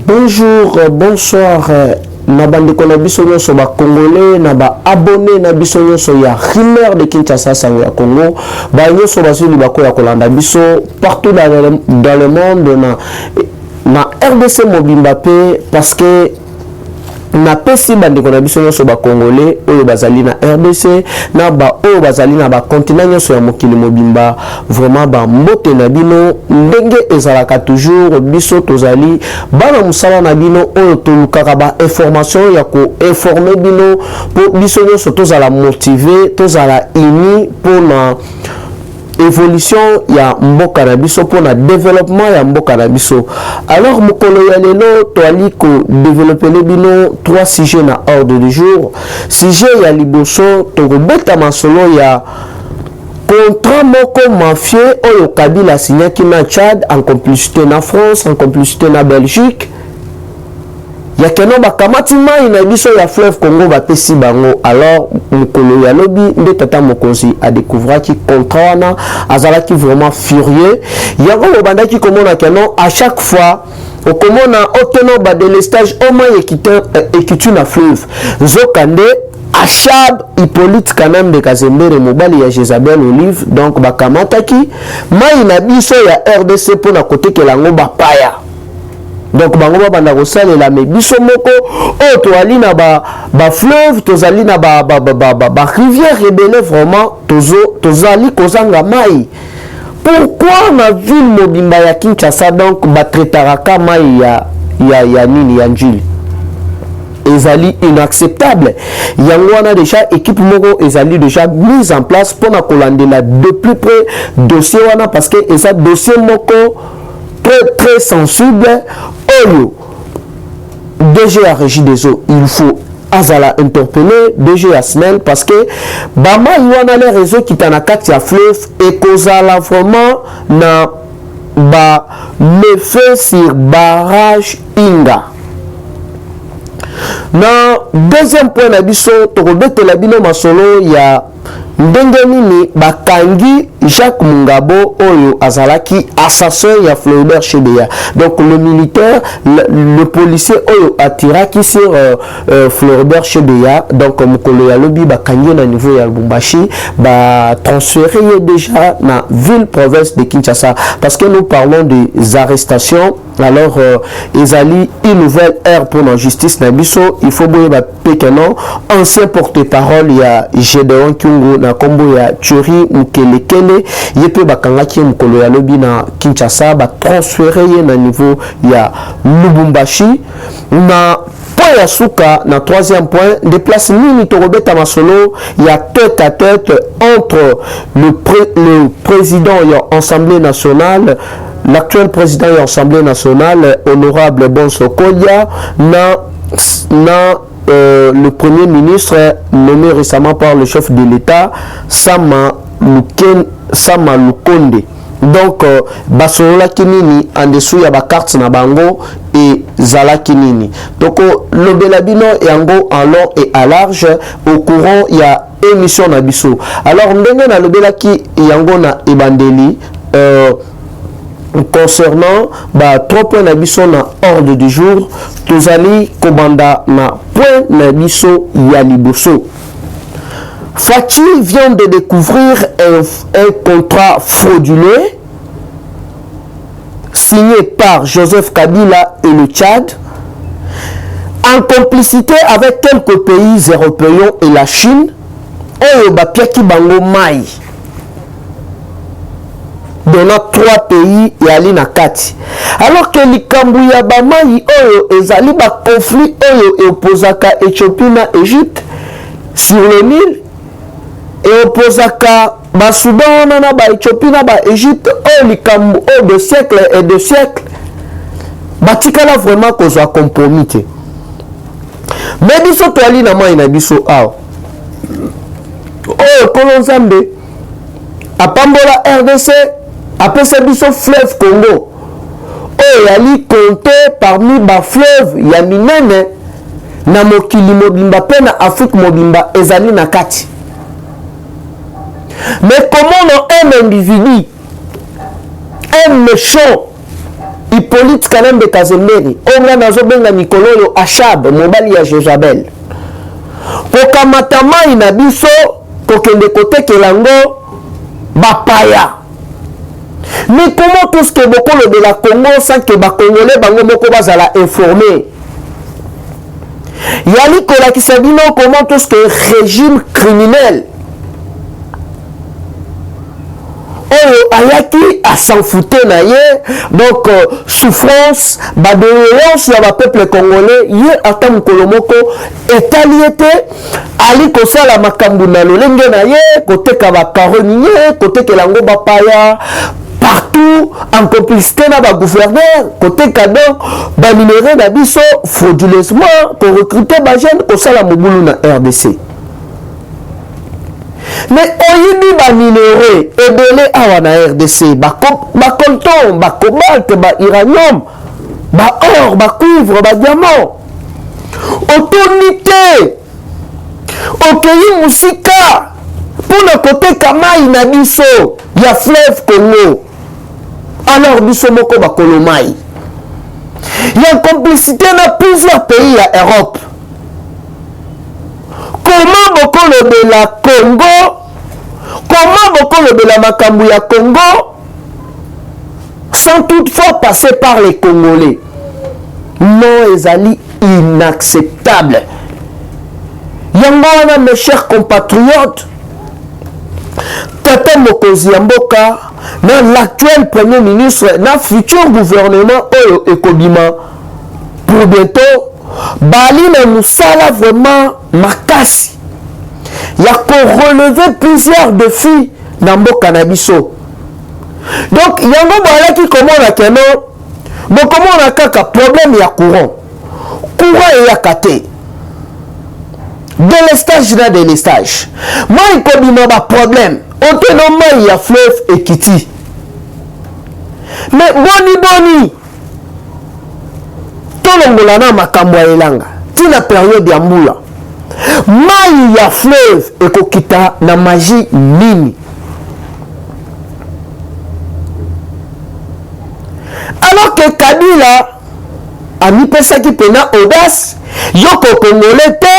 Bonjour, bonsoir. Nabande konabiso nyoso ba Congolais, naba abonné na biso nyoso ya Rumeur de Kinshasa sango ya Congo. Ba nyoso basuli bako ya kolanda biso partout dans le monde na RDC mobimba pe parce que na pesi bande konabiso nyoso ba Congolais oyo bazali na RDC na ba oyo bazali na ba continent nyoso ya mokili mobimba vraiment ba mbote na bino ndenge ezalaka toujours biso tozali bana musala na bino oyo tolukaka ba information ya ko informer bino po biso nyoso tozala motivé tozala uni pour na évolution ya mboka na biso pour na développement ya mboka na biso. Alors mokolo ya lelo toali ko développer les bino trois sujets na ordre du jour. Sujet ya liboso tokobeta masolo ya contrat moko mafieux oyo Kabila signaki na Tchad en complicité na France, en complicité na Belgique. Ya keno bakamati mai na biso ya fleuve Congo bapesi bango. Alors mokolo ya lobi nde tata mokonzi a découvert ki contrat wana azalaki vraiment furieux. Yango bobandaki komona keno à chaque fois okomona okeno ba délestage au moins équitu na fleuve Zokande Achab Hippolyte Kanam de Kazembere mobali ya Jezabel Olive donc bakamataki mai na biso ya RDC pour na côté kelango bapaya. Donc bango banda kosalela me biso moko o toali na ba fleuve tozali na ba rivière rebelle vraiment tozali kozanga mai. Pourquoi na ville mobimba ya Kinshasa donc batretaraka mai ya nini ya njili ezali inacceptable. Yango wana déjà équipe moko ezali déjà mise en place pour na kolandela de plus près dossier wana parce que eza dossier moko très sensible. Oyo DG a régi des eaux, il faut azala interpeller DG Asnel parce que bama wana les réseaux qui tana kati ya fleuve et kozala vraiment na ba méfait sur barrage Inga. Na deuxième point na biso tokobetela bino masolo ya ndenge nini bakangi Jacques Mungabo oyo azalaki assassin ya Floribert Chebeya. Donc le militaire, le policier oyo atiraki sur Floribert Chebeya. Donc mokolo ya lobi bakangi na niveau ya Lubumbashi ba transféré déjà na ville province de Kinshasa parce que nous parlons des arrestations. Alors ezali une nouvelle ère pour la justice na biso. Il faut boye ba pekeno ancien porte-parole ya Gédéon Kyungu na kombo ya Thierry Mukelekele yepe bakangaki mokolo ya lobi na Kinshasa ba transféré na niveau ya Lubumbashi. Na point ya suka na troisième point déplace nini tokobeta masolo ya tête à tête entre le président de l'Assemblée nationale, l'actuel président de l'Assemblée nationale, honorable Bonso Kolia, le premier ministre nommé récemment par le chef de l'État, Sama Lukonde. Donc, Basolola Kinini, en dessous, il y a des cartes na bango et Zala Kinini. Donc, le Belabino est en gros en long et à large. Au courant, il y a émission Nabiso. Alors, ndenge na le Belaki yango na Ebandeli, concernant trois points nabiso na ordre du jour, tozali komanda na point nabiso ya liboso. Fachi vient de découvrir un contrat frauduleux signé par Joseph Kabila et le Tchad en complicité avec quelques pays européens et la Chine. Oyo bapiaki bango mai donnant 3 pays et ali na kati. Alors que likambu ya bamai oyo ezali ba conflit oyo opposaka Éthiopie na Égypte sur le Nil et opposaka ba Soudan na ba Éthiopie na ba Égypte oyo likambu de siècle et de siècle batikala vraiment kozwa compromis. Mais biso to ali na mai na biso aw oyo kolonzambe apambola RDC apesa biso fleuve Congo oyo yali compté parmi ba fleuve ya minene na mokili mobimba pe na Afrique mobimba ezali na kati. Mais comment un individu, un méchant, Hippolyte Kalembe Kazemberi onga nazo benga mikolo yo Achab mobali ya Jezabel kokamata mai na biso kokende kotekela ngo bapaya. Mais comment tout ce que beaucoup de la Congo sans que ba Congolais bango moko bazala informé yali kola ki sabino comment tout ce que régime criminel ayaki à s'en foutre na ye donc souffrance badoléance ya ba peuple congolais ye ata mokolo moko etaliete ali kosala makambo na lolenge na ye koteka ba caronier kotekela ngo bapaya partout en complicité na ba gouverneur koteka donc ba minéraux na biso frauduleusement pour recruter ba jeunes kosala mobulu na RDC. Mais oyibi ba minéraux ebele awa na RDC ba coltan ba cobalt ba uranium ba or ba cuivre ba diamant autorité okeyi musika pona koteka mai na biso ya fleuve Congo. Alors biso moko ba kolomai ya complicité na plusieurs pays ya Europe. Comment beaucoup de la Congo, comment beaucoup de la makambu ya Congo, sans toutefois passer par les Congolais. Non, ezali inacceptable. Yango mes chers compatriotes, Tata Mokonzi Mboka, l'actuel premier ministre, le futur gouvernement Oyo Ekobima, pour bientôt, Bali na musala vraiment makasi. Il y a qu'on relever plusieurs défis dans le cannabiso. Donc, il y a un moment qui commence à keno, mais comment on a un problème, il y a courant. Courant et il y a katé. Délestage, il y a délestage. Moi, il y a un problème. Autonomement, il y a fleuve et kiti. Mais boni. Tolongolana makambo elanga tina période ya mbula mai ya fleuve ekokita na magie nini. Alors que Kabila a mis pesaki pena audace yoko congolais te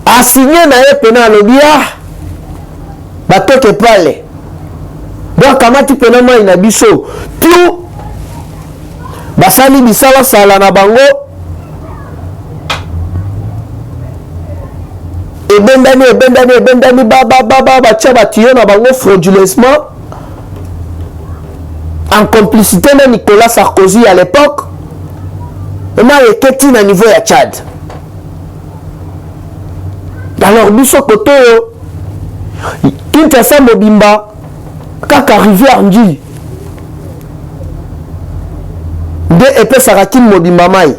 a signé na ye pena lobia batoke pale donc kamati pena mai na biso tout basali bisala sala na bango ebendani batia batuyo na bango frauduleusement en complicité de Nicolas Sarkozy à l'époque on a eketi na niveau ya Tchad. Alors biso koto Kinshasa mobimba kaka rivière Njili de epes sarakin mobimba mai.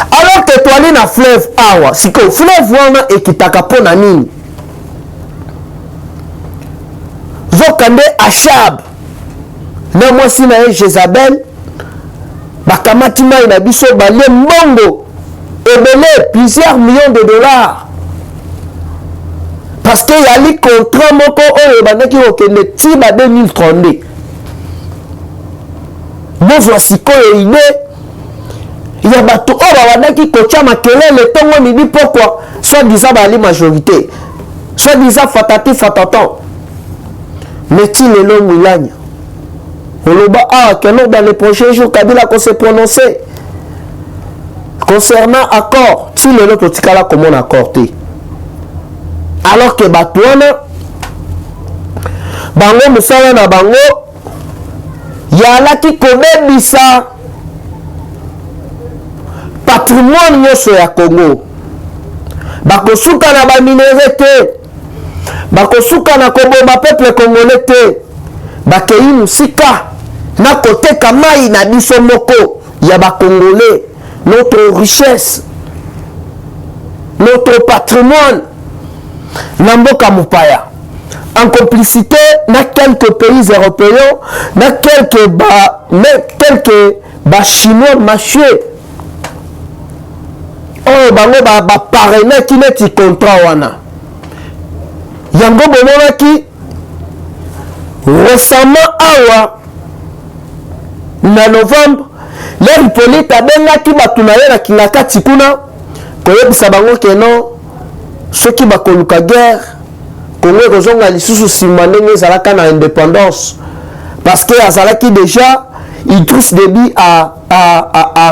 Alors que toi na fleuve awa siko fleuve wana ekitaka pona nini zokande Achab na mwasi na Jezabel bakamati mai na biso balie mbongo ebele plusieurs millions de dollars parce que yali contrat moko oyo bandaki okende tiba 2032 bozwa sikoyo ide ya bato oyo babandaki kotia makelele ntongo midi pourquoi soi-disant bali majorité soi-disant fatatan mais ti lelo mulanya oloba que dans les prochains jours Kabila qu'on se prononcer concernant accord ti lelo totikala comme on accordé alors que bato wana bango mosala na bango yalaki kobebisa patrimoine nyonso ya Congo bakosuka na baminere te bakosuka na kobomba peuple congolais te bakei musika na koteka mai na biso moko ya bakongolais notre richesse notre patrimoine na mboka mopaya en complicité na quelques pays européens na quelques chinois macheux oyo bango baparrainaki neti contrat wana yango bomonaki récemment awa na novembre leur Hippolyte abengaki bato na ye na kingakati kuna koyebisa bango ke non soki bakoluka guerre Congo ekozonga lisusu nsima ndenge ezalaka na indépendance parce que azalaki déjà Idriss Déby a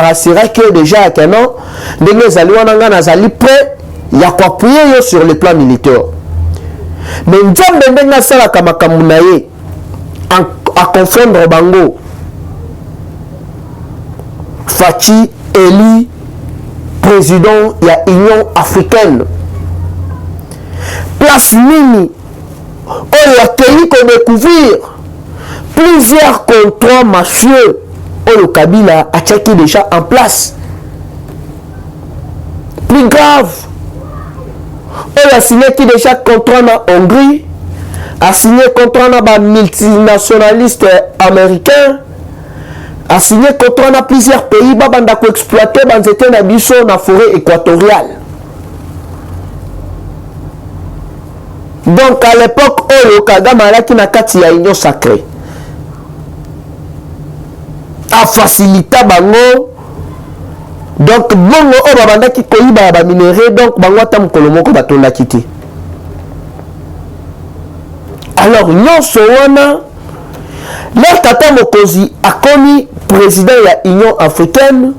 rassuré que déjà que non ndenge ezali wana nga nazali prêt ya koappuyer yo sur le plan militaire mais nzambe ndenge asalaka makambo na ye à confondre bango Fachi élu président ya Union africaine place nini oyo akei kodécouvrir plusieurs contrats mafieux oyo Kabila atiaki déjà en place plus grave oyo asignaki déjà contrat na Hongrie a signé contrat na ba multinationaliste américain a signé contrat na plusieurs pays babanda ko exploiter banzete na biso na forêt équatoriale. Donc à l'époque oyo Kagame alaki na kati ya union sacrée a facilita bango donc bongo oyo babandaki koyiba ba minéraux donc bango ata mokolo moko batondaki te. Alors nyonso wana leur tata mokonzi akomi président ya Union africaine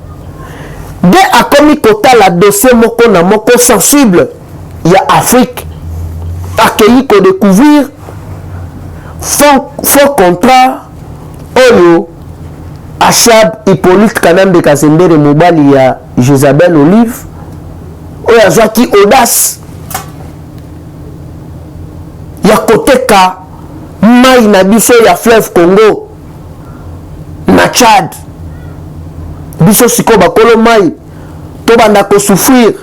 de akomi kotala dossier moko na moko sensible ya Afrique akei ko découvrir faux contrat oyo Achab Hippolyte Kanambe Kasembere mobali ya Jezabel Olive oyo azwaki audace ya koteka mai na biso ya fleuve Congo na Tchad biso siko bakolo mai to banda ko souffrir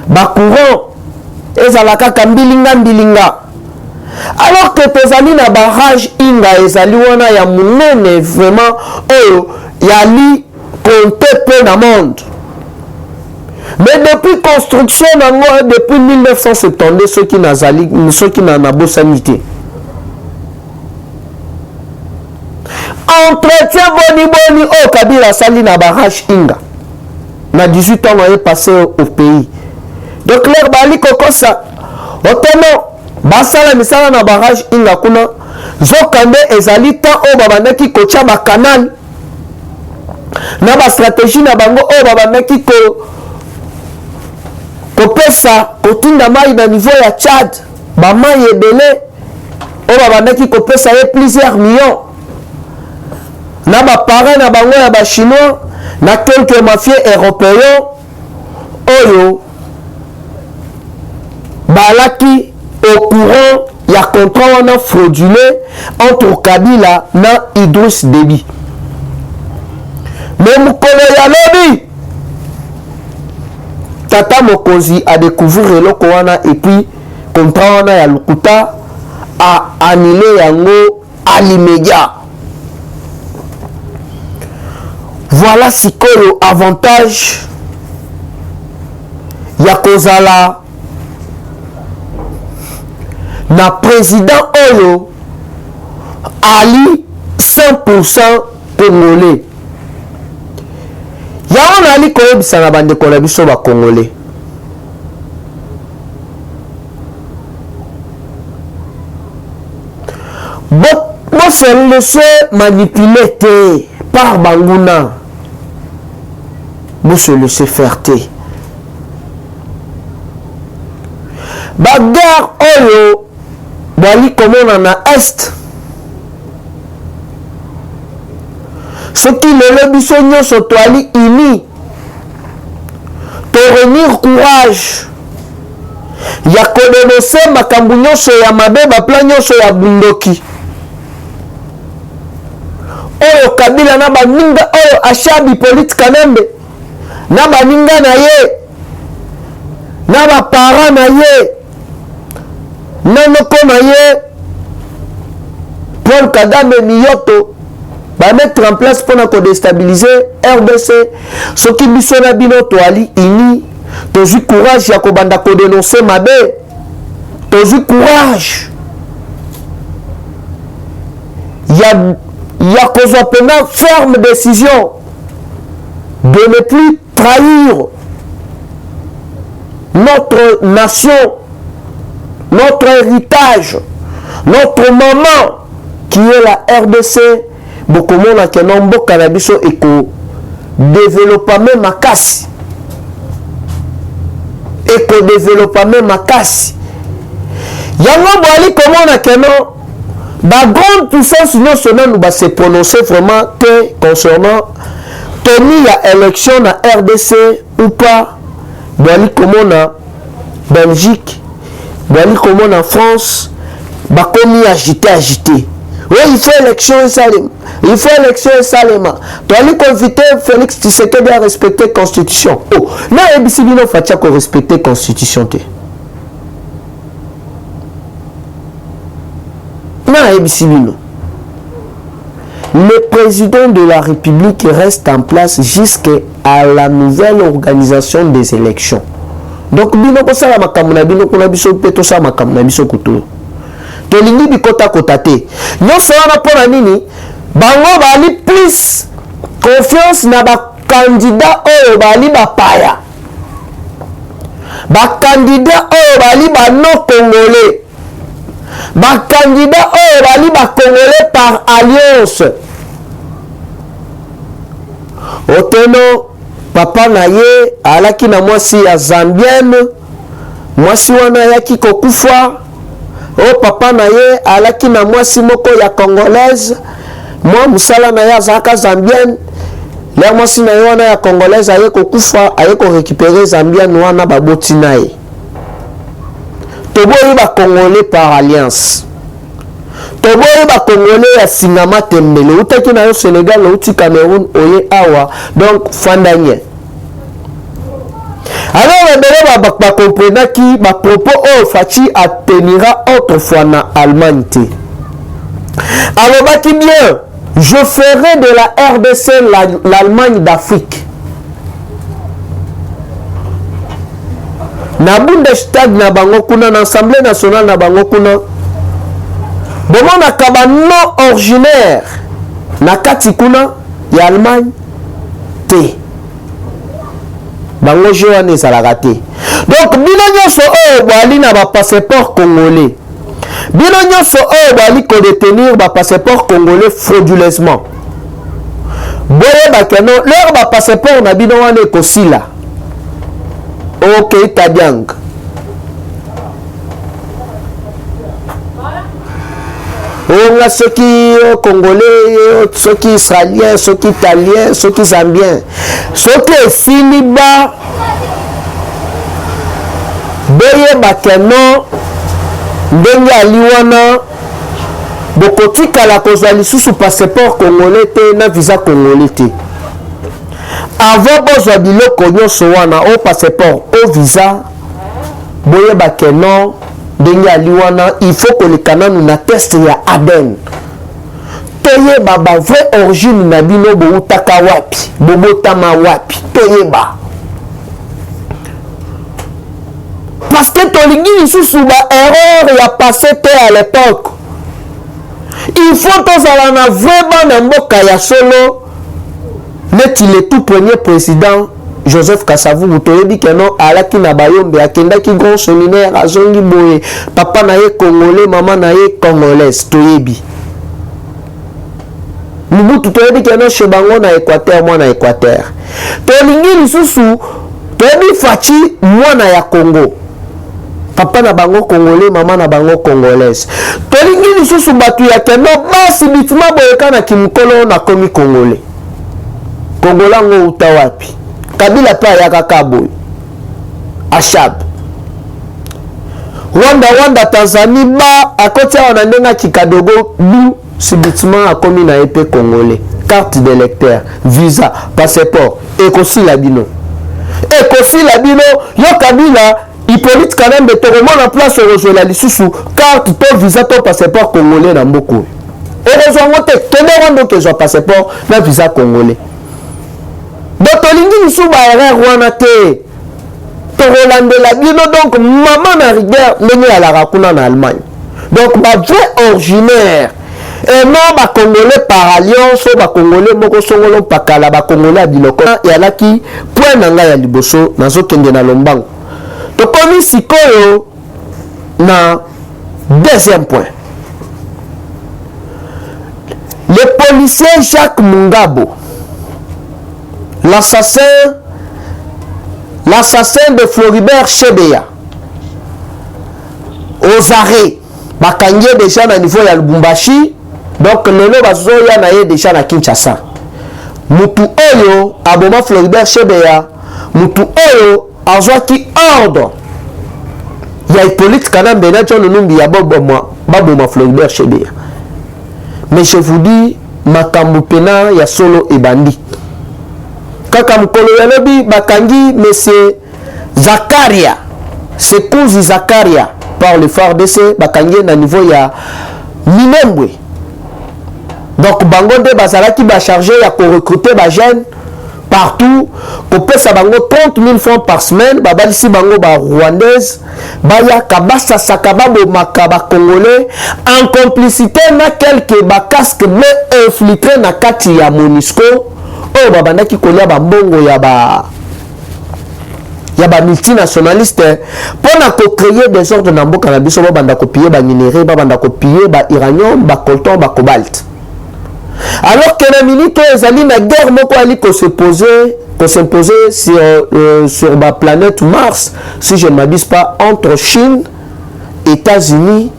ba courant ezala kaka mbilinga alors que tozali na barrage inga ezali wana ya munene vraiment oyo yali compté peu na monde mais depuis construction nango depuis 1972 soki nazali soki na bosanité entretien boni au Kabila sali na barrage inga na 18 ans est passé au pays donc l'air bali kokosa oteno basala misala na barrage inga kuna zokande ezali ta o babandaki kocha ba canal na ba stratégie na bango o babandaki kopesa kotinda mai na niveau ya Tchad ba mai ebele o babandaki kopesa ye plusieurs millions na ba parents na bango ya ba chinois na quelques mafieux européens oyo balaki au courant ya contrat wana frauduleux entre Kabila na Idriss Déby mais mukolo ya lobi tata mokonzi a découvrir eloko wana et puis contrat wana ya lukuta a annulé yango à l'immédiat. Voilà sikoyo avantage ya kozala na président oyo ali 100% congolais. Ya on ali koyebisa na bandeko na biso ba congolais. Bon se laisser manipuler par Banguna. Bon se laisser faire té. Bagarre oyo bali komona na est. Ce qui le biso nyonso toali ini to reunir courage ya kodonose makambu nyonso ya mabe baplan nyonso ya bundoki oyo Kabila na baninga oyo Achab Hippolyte Kanambe na baninga na ye na bapara na ye na noko na ye Paul Kagame Miyoto ba mettre en place pour nous déstabiliser RDC. Ce qui biso na bino toali ini tozu courage ya kobanda ko dénoncer mabe tozu courage il y a une ferme décision de ne plus trahir notre nation, notre héritage, notre maman qui est la RDC. Beaucoup de gens qui ont beaucoup de et que développement makasi et que développement makasi. Yango boali comment na keno ba grande puissance non seulement nous va se prononcer vraiment que concernant tenir la élection na RDC ou pas. Boali comment na Belgique, boali comment na France, ba komi agité. Oui, il faut élection Salem. Il faut élection Salem. Tu as invité Félix Tshisekedi à respecter la Constitution. Oh, là, il faut qu'on respecte la Constitution. Le président de la République reste en place jusqu'à la nouvelle organisation des élections. Donc, bino ko sala makamuna bino ko na biso peto sa makamuna biso kuto. Tolingi bikota kotate. Non seulement pour la nini, bango bali plus confiance na ba candidat oyo bali ba paya. Ba candidat oyo bali ba non congolais. Ba candidat oyo bali ba congolais par alliance. Oteno papa na ye alaki na mwasi ya Zambienne. Mwasi wana yaki kokufa. Oh papa na ye alaki na mwasi moko ya congolaise. Moi musala na ya zaka Zambienne. Le mwasi na ye wana ya congolaise aye kokufa, aye ko récupérer Zambienne wana baboti na ye. Toboyi ba congolais par alliance. Toboyi ba congolais ya singama tembele. Utaki na yo Sénégal, uti Cameroun, oye awa. Donc fandanye. Alors, les comprenant qui ma propos au Fati attenira autrefois en Allemagne. Alors, qui bien, je ferai de la RDC l'Allemagne d'Afrique. Na Bundestag na bango kuna na Assemblée nationale na bango kuna. Bon na kaba non originaire na kati kuna ya Allemagne te. Bango joane ezalaka te. Donc bino nyonso oyo bali na ba passeport congolais, bino nyonso oyo bali ko détenir ba passeport congolais frauduleusement, boye bakeno leur ba passeport na bino wana ekosila ok tabiang. On a ceux qui congolais, ceux qui israéliens, ceux qui italiens, ceux qui zambiens, ceux qui finiba, beye bakeno, ndenge aliwana, bokotika la kozali sous passeport congolais te na visa congolais te. Avant bozwa biloko nyonso wana au passeport, au visa, boye bakeno. Il faut que les canons nous test ya Aden. Toye baba vrai origine na bino bo utaka wapi, bobo tama wapi, toye ba. Parce que tolingi sous ba erreur ya passé à l'époque. Il faut que ça na vraiment na mboka ya solo. Net il est tout premier président Joseph Kasavu Mutoyebi keno alaki na bayombe akendaki grand séminaire azongi boye papa na ye congolais maman na ye congolaise toyebi Mubutu toyebi keno shebango na Équateur mwana Équateur tolingi lisusu toyebi Fachi mwana ya Congo papa na bango congolais maman na bango congolaise tolingi lisusu batu ya keno basi bitima boyeka na kimkolo na komi congolais kongolango utawapi Kabila pa ya kakabo Ashab Rwanda Tanzanie ba akoti wana ndenga kikadogo bu subitement akomi na épée congolais carte d'électeur visa passeport ekosila bino yo Kabila Hippolyte Kanembe tokomona place ozwela lisusu carte to visa to passeport congolais na mboko heureusement te kende wando kezwa passeport na visa congolais. Botolingi nsuba erreur wana te. Tolandela bino donc maman na rigueur ndenge ya la rakuna na Allemagne. Donc ba vrai originaire et non ba congolais par alliance ba congolais moko songolo pakala ba congolais à biloko ya laki point nanga ya liboso nazo kende na lombango to komi sikoyo na deuxième point. Le policier Jacques Mungabo, l'assassin de Floribert Chebeya, aux arrêts, bakangé déjà na niveau ya Lubumbashi, donc lelo bazoya na ye déjà na Kinshasa. Mutu oyo aboma Floribert Chebeya, mutu oyo azwaki ordre ya Hippolyte Kanambe na John Numbi ya baboma Floribert Chebeya. Mais je vous dis, makambo pena ya solo ebandi. Kaka mkolo ya lobi bakangi monsieur Zakaria, Sekouzi Zakaria par le FARDC bakangi na niveau ya Minembwe. Donc bango de bazalaki ba chargé ya ko recruter ba jeunes partout, ko pesa bango 30 000 francs par semaine, babalisi bango ba rwandaise, baya kabasa sakababo makaba congolais en complicité na quelques ba casque mais infiltré na kati ya MONUSCO o babandaki kolia ba mbongo ya ba multinationaliste pona ko créer des ordres na mboka na biso babanda ko piller ba minerai babanda ko piller ba uranium ba coltan ba cobalt. Alors que la minute ezali na guerre moko ali ko s'imposer sur la planète Mars, si je ne m'abuse pas, entre Chine, États-Unis.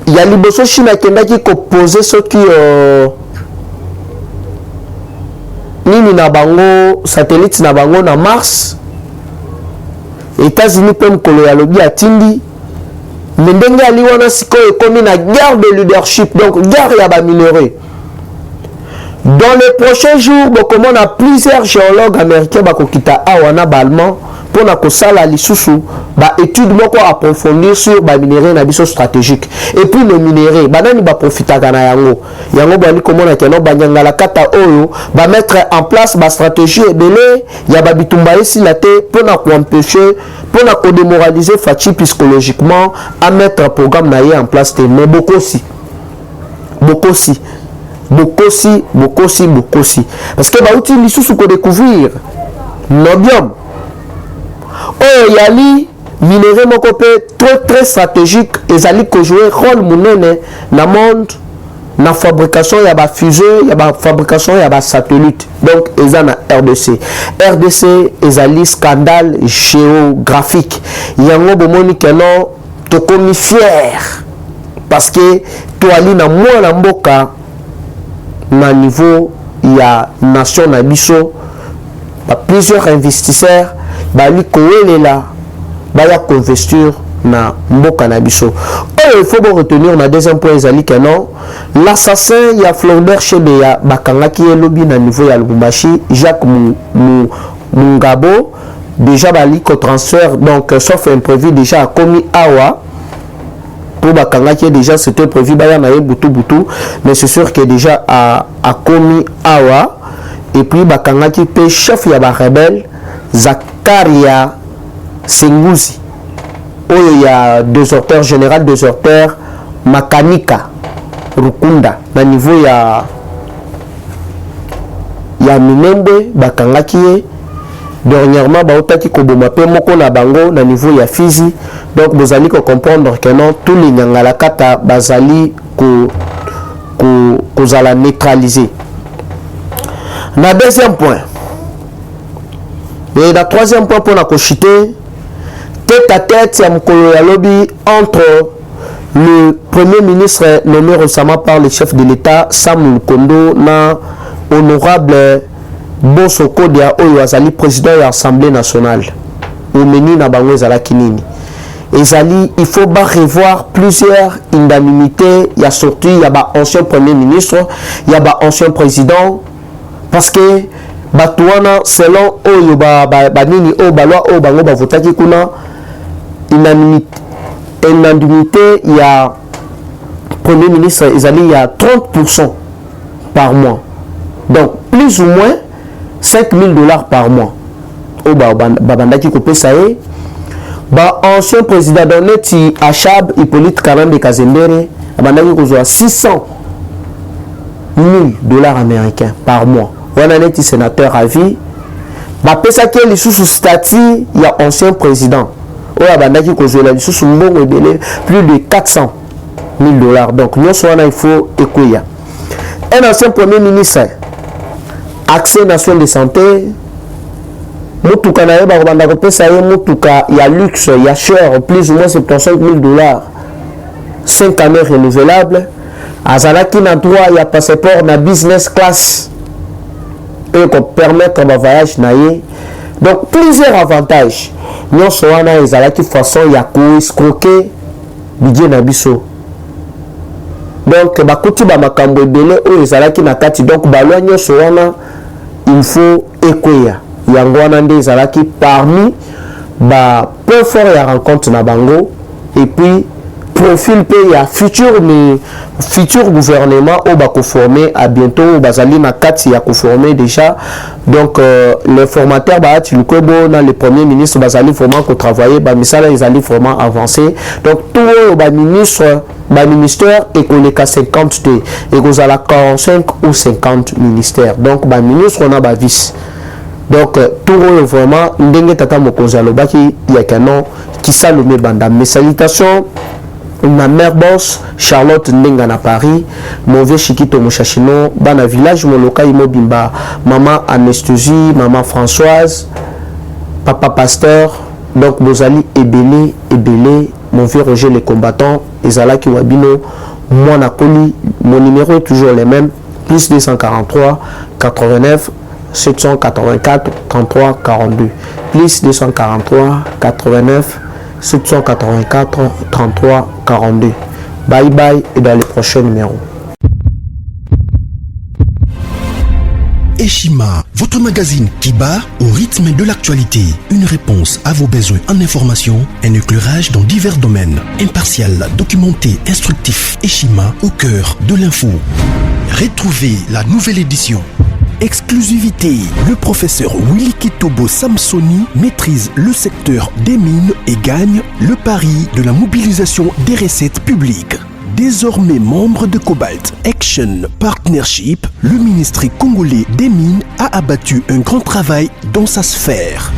Il y a liboso Chine qui ko poser ce qui nini na bango satellite na bango na Mars. États-Unis peut mkolo ya lobi atindi. Mais ndenge ali wana sikoyo ekomi na guerre de leadership, donc guerre ya ba minerai. Dans les prochains jours, on a plusieurs géologues américains qui sont allemand pour na kosala lisusu ba étude moko approfondir sur ba minerai na biso stratégique. Et puis le minerai banani ba profitaka na yango bali komona keno banyangala kata oyo ba mettre en place ba stratégie ebele ya ba bitumba esi la te pour na empêcher, pour na démoraliser Fachi psychologiquement à mettre un programme na en place mais beaucoup aussi parce que ba outil lisusu ko découvrir l'obium oh yali minerai moko très stratégique ezali ko jouer rôle monene na monde na fabrication ya ba fusée ya ba fabrication ya ba satellite. Donc ezana RDC ezali scandale géographique yango bomoni keno to komi fier parce que to ali na mwana mboka na niveau ya nation na biso ba plusieurs investisseurs bali kowelela baya investir na mboka na biso. Il faut retenir na deuxième point ezali que non l'assassin ya Floribert Chebeya bakangaki elobi na niveau ya Lubumbashi Jacques Mungabo déjà bali ko transfert donc sauf imprévu déjà a commis awa pour bakangaki déjà c'était prévu baya na butu mais c'est sûr que déjà a commis awa et puis bakangaki pe chef ya ba rebelle Zakaria Senguzi oyo ya déserteur général déserteur Makanika Rukunda na niveau ya Minembwe bakangaki ye dernièrement baotaki koboma pe moko na bango na niveau ya Fizi. Donc vous allez comprendre que non tous les nyangala kata bazali ko zala neutraliser. Na deuxième point et la troisième point pour la cochiter tête à tête ya mkolo ya lobi entre le premier ministre nommé récemment par le chef de l'État Sam Lukondo na honorable Bosoko Dia oyo azali président de l'Assemblée nationale au menu na bango ezalaki nini ezali il faut revoir plusieurs indemnités ya sorti ya ba ancien premier ministre ya ba ancien président parce que batuana selon oyo ba nini o balwa o bango ba votaki kuna indemnité il y a premier ministre il y a 30% par mois, donc plus ou moins 5 000 $ par mois au babandaki kopé ça est ancien président d'Oneti Achab Hippolyte Karambe Kazembere abandaki kozwa 600 000 dollars américains par mois. Wana neti sénateur à vie. Bapesaki lisusu statut ya ancien président. Oyo abandaki kozwa lisusu mbongo ebele plus de 400 000 dollars. Donc nyonso wana il faut ekoya. Un ancien premier ministre, accès nation de santé, mutuka na ye bakobanda kopesa ye mutuka ya luxe ya cher plus ou moins 75 000 dollars, 5 années renouvelables. Azalaki na droit ya passeport na business class et qu'on permettre un voyage na ye. Donc plusieurs avantages. Nyonso wana ezalaki façon ya ko escroquer budget na biso. Donc bakuti ba makambo ebele oyo ezalaki na kati, donc balwa nyonso wana il faut ekweya. Yango wana nde ezalaki parmi ba point fort ya rencontre na bango, et puis profil pe ya futur gouvernement au bako formé à bientôt bazali na kati ya ko formé déjà. Donc les formateurs baati lukobo na le premier ministre bazali vraiment ko travailler ba misala ezali vraiment avancé. Donc tout ba ministère et qu'on est 50 et qu'on a 45 ou 50 ministères. Donc ba ministre on a ba vice. Donc tout vraiment ndenge tata mokonzi alobaki ya canon qui salome banda. Mes salutations ma mère boss Charlotte Ndenga na Paris, mauvais Chikito Mouchachino, bana village Moloka Imobimba, maman Anesthésie, maman Françoise, papa pasteur, donc Bozali Ebele, mon vieux Roger les combattants, Ezalaki Wabino, moi Nakoli, mon numéro est toujours le même, plus 243 89 784 33 42, plus 243 89 784 33 42. Bye bye et dans les prochains numéros. Eshima, votre magazine qui bat au rythme de l'actualité. Une réponse à vos besoins en information, un éclairage dans divers domaines. Impartial, documenté, instructif. Eshima au cœur de l'info. Retrouvez la nouvelle édition. Exclusivité, le professeur Willy Kitobo Samsoni maîtrise le secteur des mines et gagne le pari de la mobilisation des recettes publiques. Désormais membre de Cobalt Action Partnership, le ministère congolais des Mines a abattu un grand travail dans sa sphère.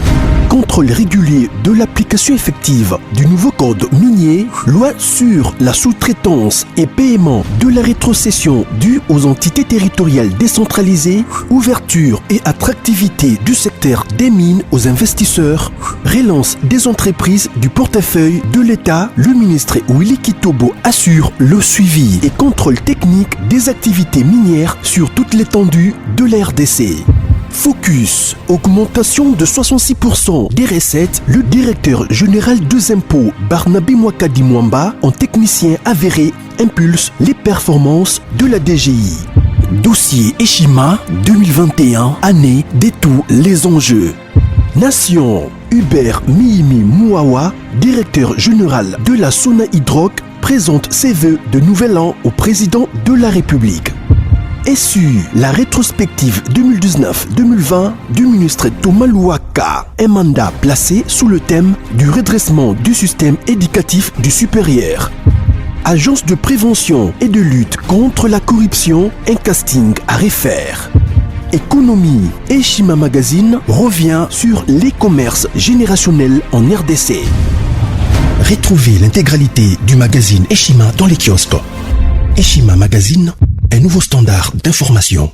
Contrôle régulier de l'application effective du nouveau code minier, loi sur la sous-traitance et paiement de la rétrocession due aux entités territoriales décentralisées, ouverture et attractivité du secteur des mines aux investisseurs, relance des entreprises du portefeuille de l'État, le ministre Willy Kitobo assure le suivi et contrôle technique des activités minières sur toute l'étendue de la RDC. Focus, augmentation de 66% des recettes, le directeur général des impôts Barnabé Mwakadi Mwamba, en technicien avéré, impulse les performances de la DGI. Dossier Eshima 2021, année de tous les enjeux. Nation, Hubert Mihimi Mouawa, directeur général de la Sona Hydroc, présente ses vœux de nouvel an au président de la République. SU, la rétrospective 2019-2020 du ministre Thomas Louaka, un mandat placé sous le thème du redressement du système éducatif du supérieur. Agence de prévention et de lutte contre la corruption, un casting à refaire. Économie, Eshima Magazine revient sur les commerces générationnels en RDC. Retrouvez l'intégralité du magazine Eshima dans les kiosques. Eshima Magazine, un nouveau standard d'information.